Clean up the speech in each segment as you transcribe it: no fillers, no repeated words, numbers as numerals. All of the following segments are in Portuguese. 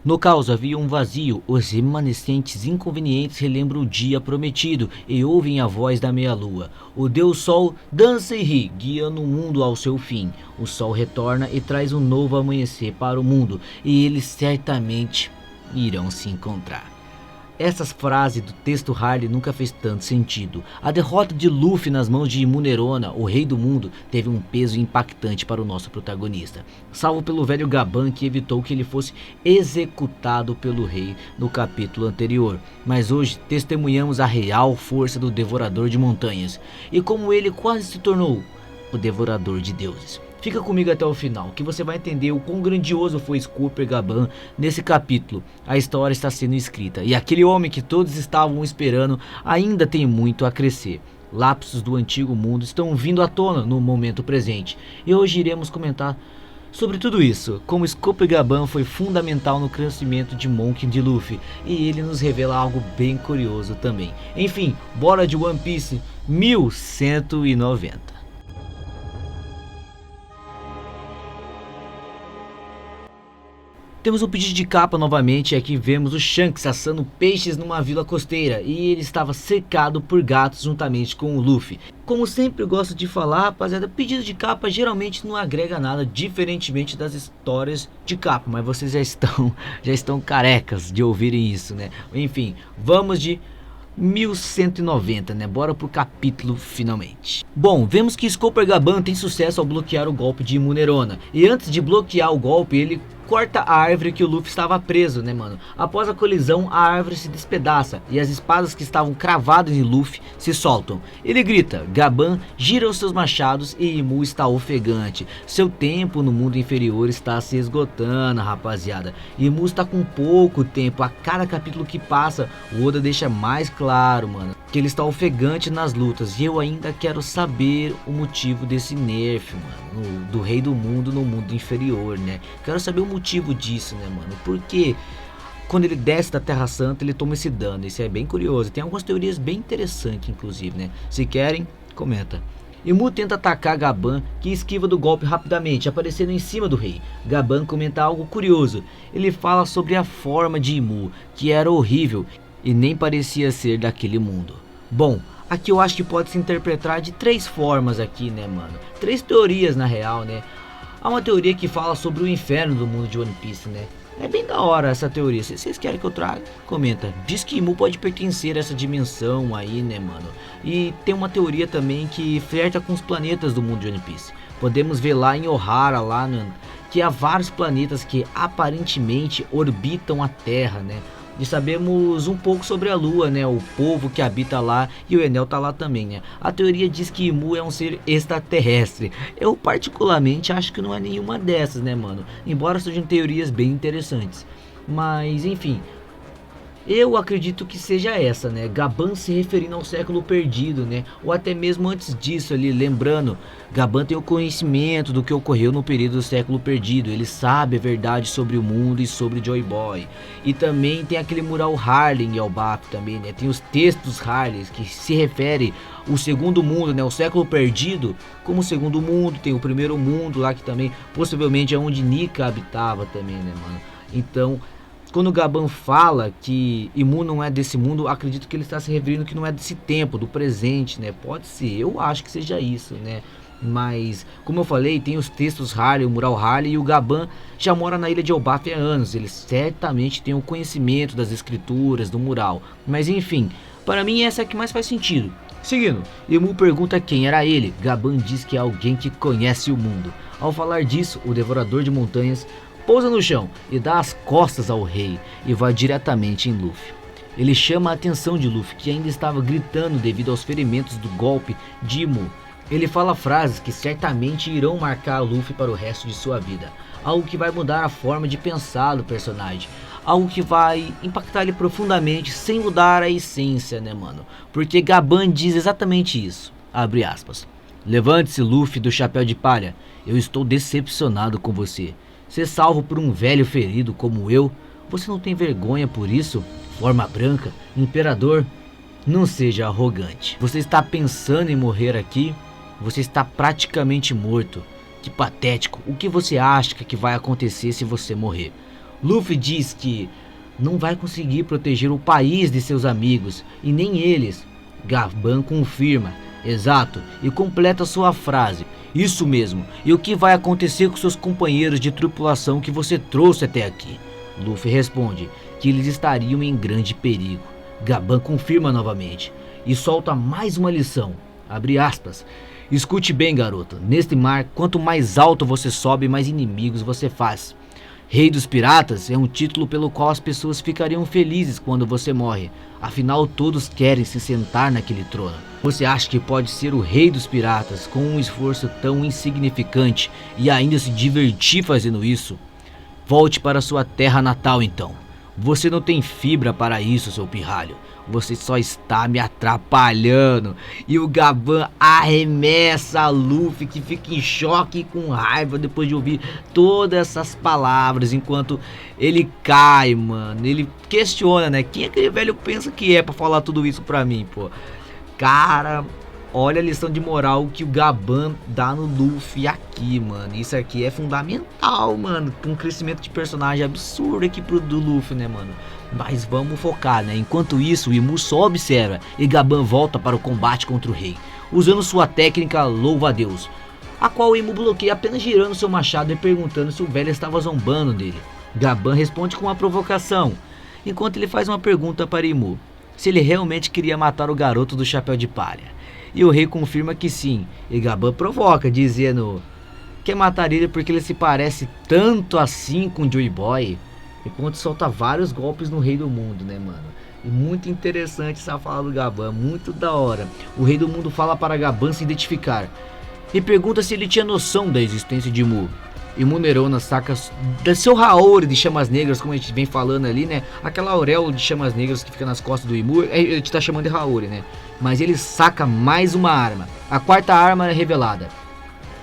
No caos havia um vazio, os remanescentes inconvenientes relembram o dia prometido e ouvem a voz da meia-lua. O Deus Sol dança e ri, guiando o mundo ao seu fim. O Sol retorna e traz um novo amanhecer para o mundo, e eles certamente irão se encontrar. Essas frases do texto Harley nunca fez tanto sentido. A derrota de Luffy nas mãos de Imu Nerona, o rei do mundo, teve um peso impactante para o nosso protagonista, salvo pelo velho Gaban, que evitou que ele fosse executado pelo rei no capítulo anterior. Mas hoje testemunhamos a real força do Devorador de Montanhas e como ele quase se tornou o Devorador de Deuses. Fica comigo até o final, que você vai entender o quão grandioso foi Scooper Gaban nesse capítulo. A história está sendo escrita, e aquele homem que todos estavam esperando ainda tem muito a crescer. Lapsos do antigo mundo estão vindo à tona no momento presente, e hoje iremos comentar sobre tudo isso, como Scooper Gaban foi fundamental no crescimento de Monk e de Luffy, e ele nos revela algo bem curioso também. Enfim, bora de One Piece 1190. Temos um pedido de capa novamente, e aqui vemos o Shanks assando peixes numa vila costeira, e ele estava cercado por gatos juntamente com o Luffy. Como sempre eu gosto de falar, rapaziada, pedido de capa geralmente não agrega nada, diferentemente das histórias de capa, mas vocês já estão carecas de ouvirem isso, né? Enfim, vamos de 1190, né? Bora pro capítulo finalmente. Bom, vemos que Scooper Gaban tem sucesso ao bloquear o golpe de Imu Nerona, e antes de bloquear o golpe, ele corta a árvore que o Luffy estava preso, né, mano? Após a colisão, a árvore se despedaça e as espadas que estavam cravadas em Luffy se soltam. Ele grita, Gaban gira os seus machados e Imu está ofegante. Seu tempo no mundo inferior está se esgotando, rapaziada. Imu está com pouco tempo. A cada capítulo que passa, o Oda deixa mais claro, mano, que ele está ofegante nas lutas. E eu ainda quero saber o motivo desse nerf, mano, do rei do mundo no mundo inferior, né? Quero saber o motivo disso, né, mano? Porque quando ele desce da Terra Santa, ele toma esse dano. Isso é bem curioso. Tem algumas teorias bem interessantes, inclusive, né? Se querem, comenta. Imu tenta atacar Gaban, que esquiva do golpe rapidamente, aparecendo em cima do rei. Gaban comenta algo curioso. Ele fala sobre a forma de Imu, que era horrível e nem parecia ser daquele mundo. Bom, aqui eu acho que pode se interpretar de três formas aqui, né, mano? Três teorias na real, né? Há uma teoria que fala sobre o inferno do mundo de One Piece, né? É bem da hora essa teoria. Se vocês querem que eu traga, comenta. Diz que Imu pode pertencer a essa dimensão aí, né, mano? E tem uma teoria também que flerta com os planetas do mundo de One Piece. Podemos ver lá em Ohara, lá, né, que há vários planetas que aparentemente orbitam a Terra, né? E sabemos um pouco sobre a Lua, né? O povo que habita lá, e o Enel tá lá também, né? A teoria diz que Imu é um ser extraterrestre. Eu particularmente acho que não é nenhuma dessas, né, mano? Embora sejam teorias bem interessantes. Mas, enfim, eu acredito que seja essa, né? Gaban se referindo ao século perdido, né? Ou até mesmo antes disso ali, lembrando, Gaban tem o conhecimento do que ocorreu no período do século perdido. Ele sabe a verdade sobre o mundo e sobre Joy Boy. E também tem aquele mural Harley em Elbap também, né? Tem os textos Harley que se refere ao segundo mundo, né? O século perdido como o segundo mundo. Tem o primeiro mundo lá que também possivelmente é onde Nika habitava também, né, mano? Então, quando o Gaban fala que Imu não é desse mundo, acredito que ele está se referindo que não é desse tempo, do presente, né? Pode ser, eu acho que seja isso, né? Mas, como eu falei, tem os textos Harley, o mural Harley, e o Gaban já mora na ilha de Elbaf há anos. Ele certamente tem o conhecimento das escrituras, do mural. Mas enfim, para mim essa é a que mais faz sentido. Seguindo, Imu pergunta quem era ele. Gaban diz que é alguém que conhece o mundo. Ao falar disso, o Devorador de Montanhas pousa no chão e dá as costas ao rei e vai diretamente em Luffy. Ele chama a atenção de Luffy, que ainda estava gritando devido aos ferimentos do golpe de Imu. Ele fala frases que certamente irão marcar Luffy para o resto de sua vida. Algo que vai mudar a forma de pensar do personagem. Algo que vai impactar ele profundamente sem mudar a essência, né, mano? Porque Gaban diz exatamente isso. Abre aspas. Levante-se, Luffy do chapéu de palha. Eu estou decepcionado com você. Ser salvo por um velho ferido como eu? Você não tem vergonha por isso? Forma branca, imperador? Não seja arrogante. Você está pensando em morrer aqui? Você está praticamente morto. Que patético. O que você acha que vai acontecer se você morrer? Luffy diz que não vai conseguir proteger o país de seus amigos, e nem eles. Gaban confirma, exato, e completa sua frase. Isso mesmo, e o que vai acontecer com seus companheiros de tripulação que você trouxe até aqui? Luffy responde que eles estariam em grande perigo. Gaban confirma novamente e solta mais uma lição, abre aspas. Escute bem, garoto, neste mar, quanto mais alto você sobe, mais inimigos você faz. Rei dos Piratas é um título pelo qual as pessoas ficariam felizes quando você morre. Afinal, todos querem se sentar naquele trono. Você acha que pode ser o Rei dos Piratas com um esforço tão insignificante e ainda se divertir fazendo isso? Volte para sua terra natal então. Você não tem fibra para isso, seu pirralho. Você só está me atrapalhando. E o Gaban arremessa a Luffy, que fica em choque e com raiva depois de ouvir todas essas palavras. Enquanto ele cai, mano. Ele questiona, né? Quem aquele velho pensa que é pra falar tudo isso pra mim, pô? Cara, olha a lição de moral que o Gaban dá no Luffy aqui, mano. Isso aqui é fundamental, mano. Um crescimento de personagem absurdo aqui do Luffy, né, mano? Mas vamos focar, né? Enquanto isso, o Imu só observa e Gaban volta para o combate contra o rei, usando sua técnica louva-a-Deus, a qual o Imu bloqueia apenas girando seu machado e perguntando se o velho estava zombando dele. Gaban responde com uma provocação, enquanto ele faz uma pergunta para Imu, se ele realmente queria matar o garoto do chapéu de palha. E o rei confirma que sim, e Gaban provoca, dizendo quer matar ele porque ele se parece tanto assim com Joy Boy. E Ponte solta vários golpes no Rei do Mundo, né, mano? E muito interessante essa fala do Gaban, muito da hora. O Rei do Mundo fala para Gaban se identificar e pergunta se ele tinha noção da existência de Mu. E Munerona saca da seu Haori de chamas negras, como a gente vem falando ali, né? Aquela auréola de chamas negras que fica nas costas do Imu, a gente tá chamando de Haori, né? Mas ele saca mais uma arma. A quarta arma é revelada.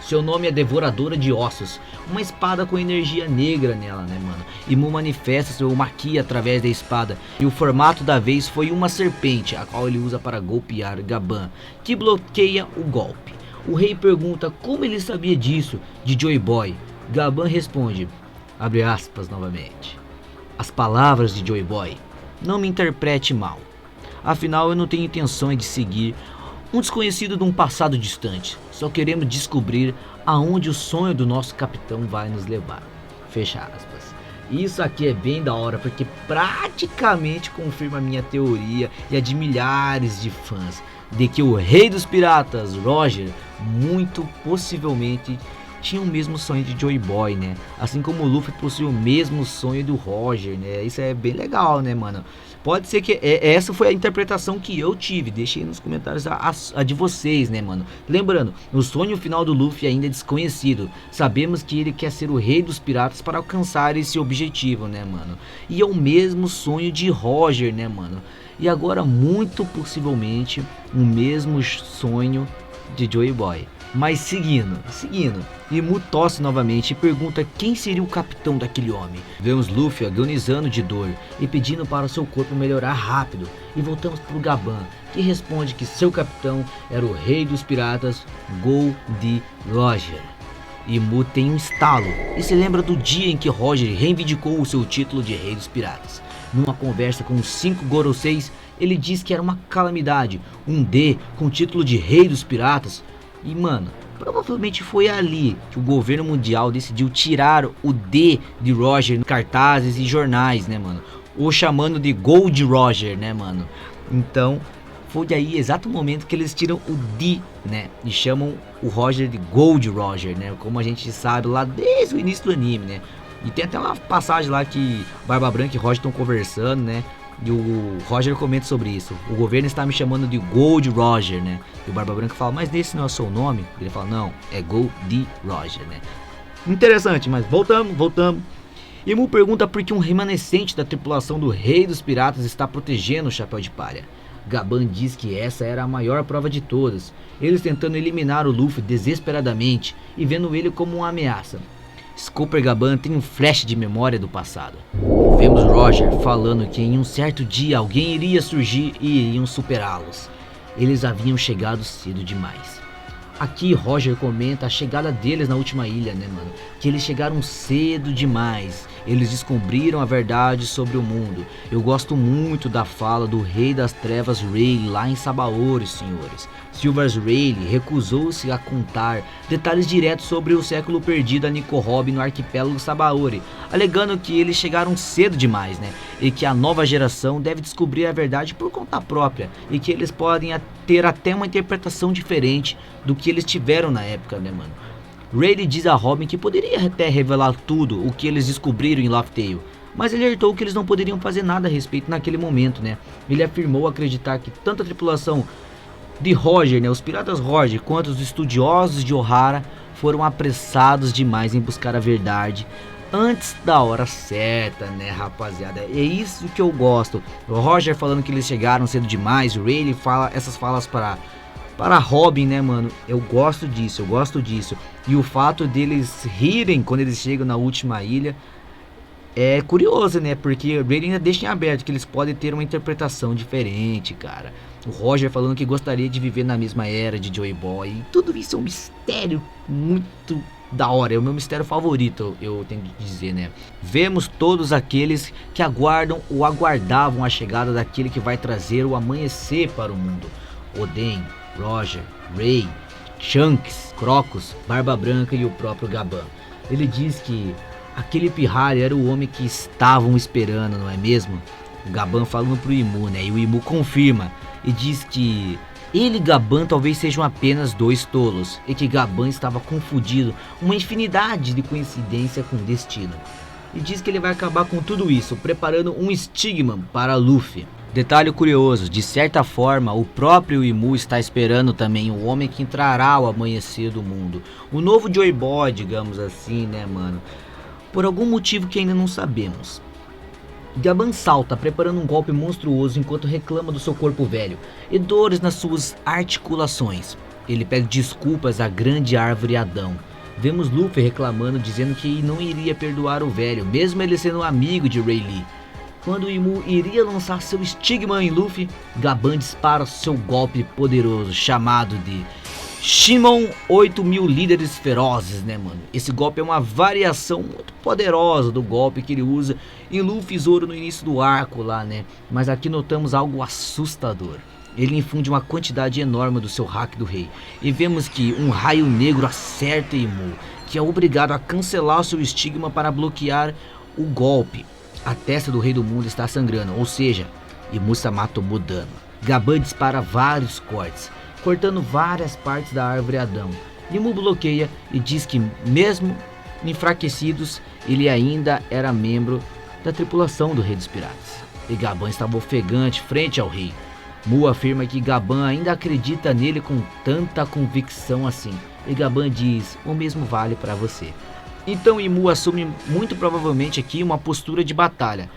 Seu nome é Devoradora de Ossos, uma espada com energia negra nela, né, mano? Imu manifesta seu Maki através da espada, e o formato da vez foi uma serpente, a qual ele usa para golpear Gaban, que bloqueia o golpe. O rei pergunta como ele sabia disso de Joy Boy. Gaban responde, abre aspas novamente, as palavras de Joy Boy, não me interprete mal, afinal eu não tenho intenção de seguir um desconhecido de um passado distante. Só queremos descobrir aonde o sonho do nosso capitão vai nos levar. Fecha aspas. Isso aqui é bem da hora, porque praticamente confirma a minha teoria e a de milhares de fãs, de que o Rei dos Piratas, Roger, muito possivelmente tinha o mesmo sonho de Joy Boy, né? Assim como o Luffy possui o mesmo sonho do Roger, né? Isso é bem legal, né, mano? Pode ser que essa foi a interpretação que eu tive. Deixa aí nos comentários a de vocês, né, mano? Lembrando, o sonho final do Luffy ainda é desconhecido. Sabemos que ele quer ser o rei dos piratas para alcançar esse objetivo, né, mano? E é o mesmo sonho de Roger, né, mano? E agora, muito possivelmente, o mesmo sonho de Joy Boy. Mas seguindo, Imu tosse novamente e pergunta quem seria o capitão daquele homem. Vemos Luffy agonizando de dor e pedindo para seu corpo melhorar rápido. E voltamos para o Gaban, que responde que seu capitão era o rei dos piratas, Gold Roger. Imu tem um estalo e se lembra do dia em que Roger reivindicou o seu título de rei dos piratas. Numa conversa com os 5 Goroseis, ele diz que era uma calamidade, um D com o título de rei dos piratas. E mano, provavelmente foi ali que o governo mundial decidiu tirar o D de Roger em cartazes e jornais, né, mano? Ou chamando de Gold Roger, né, mano? Então, foi aí exato momento que eles tiram o D, né? E chamam o Roger de Gold Roger, né? Como a gente sabe lá desde o início do anime, né? E tem até uma passagem lá que Barba Branca e Roger estão conversando, né? E o Roger comenta sobre isso. O governo está me chamando de Gold Roger, né? E o Barba Branca fala, mas esse não é o seu nome? Ele fala, não, é Gold Roger, né? Interessante, mas voltamos. Imu pergunta por que um remanescente da tripulação do Rei dos Piratas está protegendo o Chapéu de Palha. Gaban diz que essa era a maior prova de todas. Eles tentando eliminar o Luffy desesperadamente e vendo ele como uma ameaça. Scooper Gaban tem um flash de memória do passado. Vemos Roger falando que em um certo dia alguém iria surgir e iriam superá-los. Eles haviam chegado cedo demais. Aqui Roger comenta a chegada deles na última ilha, né, mano? Que eles chegaram cedo demais Eles descobriram a verdade sobre o mundo. Eu gosto muito da fala do Rei das Trevas Rayleigh lá em Sabaody, senhores. Silvers Rayleigh recusou-se a contar detalhes diretos sobre o século perdido a Nico Robin no arquipélago Sabaody, alegando que eles chegaram cedo demais, né? E que a nova geração deve descobrir a verdade por conta própria e que eles podem ter até uma interpretação diferente do que eles tiveram na época, né, mano? Rayleigh diz a Robin que poderia até revelar tudo o que eles descobriram em Laugh Tale, mas ele alertou que eles não poderiam fazer nada a respeito naquele momento, né? Ele afirmou acreditar que tanto a tripulação de Roger, né, os piratas Roger, quanto os estudiosos de O'Hara foram apressados demais em buscar a verdade antes da hora certa, né, rapaziada? É isso que eu gosto. O Roger falando que eles chegaram cedo demais, o Rayleigh fala essas falas para Robin, né, mano? Eu gosto disso, eu gosto disso. E o fato deles rirem quando eles chegam na última ilha é curioso, né? Porque o Rayleigh ainda deixa em aberto que eles podem ter uma interpretação diferente, cara. O Roger falando que gostaria de viver na mesma era de Joy Boy. E tudo isso é um mistério muito da hora. É o meu mistério favorito, eu tenho que dizer, né? Vemos todos aqueles que aguardam ou aguardavam a chegada daquele que vai trazer o amanhecer para o mundo. Oden, Roger, Ray, Shanks, Crocus, Barba Branca e o próprio Gaban. Ele diz que aquele pirralho era o homem que estavam esperando, não é mesmo? O Gaban falando pro Imu, né? E o Imu confirma e diz que ele e Gaban talvez sejam apenas dois tolos e que Gaban estava confundido, uma infinidade de coincidência com o destino. E diz que ele vai acabar com tudo isso, preparando um estigma para Luffy. Detalhe curioso, de certa forma o próprio Imu está esperando também o homem que entrará ao amanhecer do mundo. O novo Joy Boy, digamos assim, né, mano? Por algum motivo que ainda não sabemos. Gaban salta, preparando um golpe monstruoso enquanto reclama do seu corpo velho e dores nas suas articulações. Ele pede desculpas à grande árvore Adão. Vemos Luffy reclamando, dizendo que não iria perdoar o velho, mesmo ele sendo um amigo de Rayleigh. Quando Imu iria lançar seu estigma em Luffy, Gaban dispara seu golpe poderoso, chamado de Shimon 8000 líderes ferozes, né, mano? Esse golpe é uma variação muito poderosa do golpe que ele usa em Luffy Zoro no início do arco lá, né? Mas aqui notamos algo assustador. Ele infunde uma quantidade enorme do seu hack do rei. E vemos que um raio negro acerta Imu, que é obrigado a cancelar seu estigma para bloquear o golpe. A testa do rei do mundo está sangrando, ou seja, Imu-sama tomou dano. Gaban dispara vários cortes, cortando várias partes da árvore Adão. Imu bloqueia e diz que mesmo enfraquecidos, ele ainda era membro da tripulação do Rei dos Piratas. E Gaban estava ofegante frente ao rei. Mu afirma que Gaban ainda acredita nele com tanta convicção assim. E Gaban diz, o mesmo vale para você. Então Imu assume muito provavelmente aqui uma postura de batalha.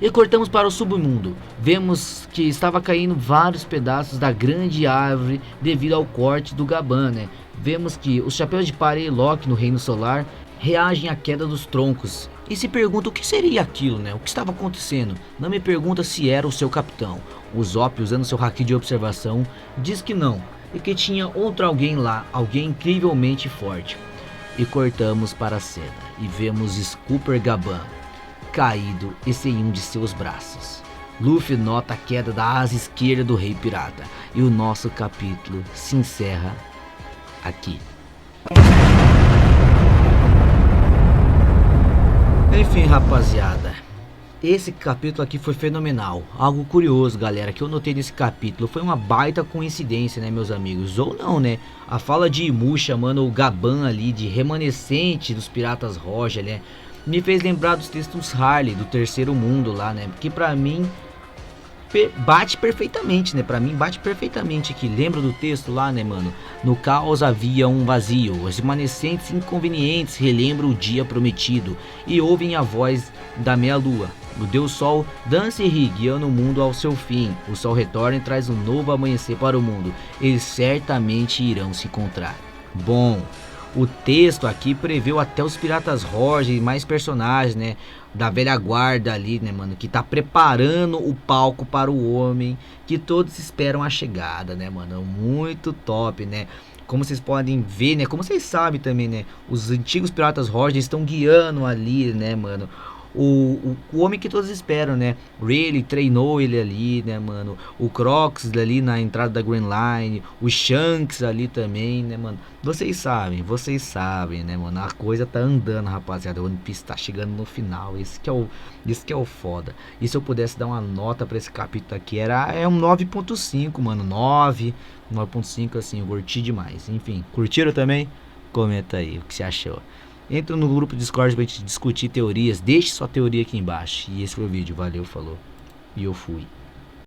E cortamos para o submundo. Vemos que estava caindo vários pedaços da grande árvore devido ao corte do Gaban, né? Vemos que os chapéus de palha e Loki no Reino Solar reagem à queda dos troncos. E se pergunta o que seria aquilo, né? O que estava acontecendo? Não me pergunta se era o seu capitão. O Zop, usando seu haki de observação, diz que não. E que tinha outro alguém lá, alguém incrivelmente forte. E cortamos para a cena. E vemos Scooper Gaban caído e sem um de seus braços. Luffy nota a queda da asa esquerda do Rei Pirata. E o nosso capítulo se encerra aqui. Enfim, rapaziada, esse capítulo aqui foi fenomenal. Algo curioso, galera, que eu notei nesse capítulo foi uma baita coincidência, né, meus amigos? Ou não, né? A fala de Imu chamando o Gaban ali de remanescente dos Piratas Roja, né? Me fez lembrar dos textos Harley, do Terceiro Mundo lá, né? Que pra mim bate perfeitamente, né? Pra mim bate perfeitamente aqui. Lembra do texto lá, né, mano? No caos havia um vazio. Os remanescentes inconvenientes relembram o dia prometido e ouvem a voz da meia-lua. O Deus Sol dança e ri, guiando o mundo ao seu fim. O Sol retorna e traz um novo amanhecer para o mundo. Eles certamente irão se encontrar. Bom, o texto aqui preveu até os Piratas Roja e mais personagens, né? Da velha guarda ali, né, mano? Que tá preparando o palco para o homem que todos esperam a chegada, né, mano? Muito top, né? Como vocês podem ver, né? Como vocês sabem também, né? Os antigos Piratas Roja estão guiando ali, né, mano? o homem que todos esperam, né? Rayleigh treinou ele ali, né, mano? O Crocs ali na entrada da Grand Line, o Shanks ali também, né, mano? Vocês sabem, né, mano? A coisa tá andando, rapaziada. O One Piece tá chegando no final. Isso que é o foda. E se eu pudesse dar uma nota pra esse capítulo aqui, é um 9.5, mano. 9.5, assim, eu curti demais. Enfim, curtiram também? Comenta aí o que você achou. Entra no grupo Discord pra gente discutir teorias. Deixe sua teoria aqui embaixo. E esse foi o vídeo. Valeu, falou. E eu fui.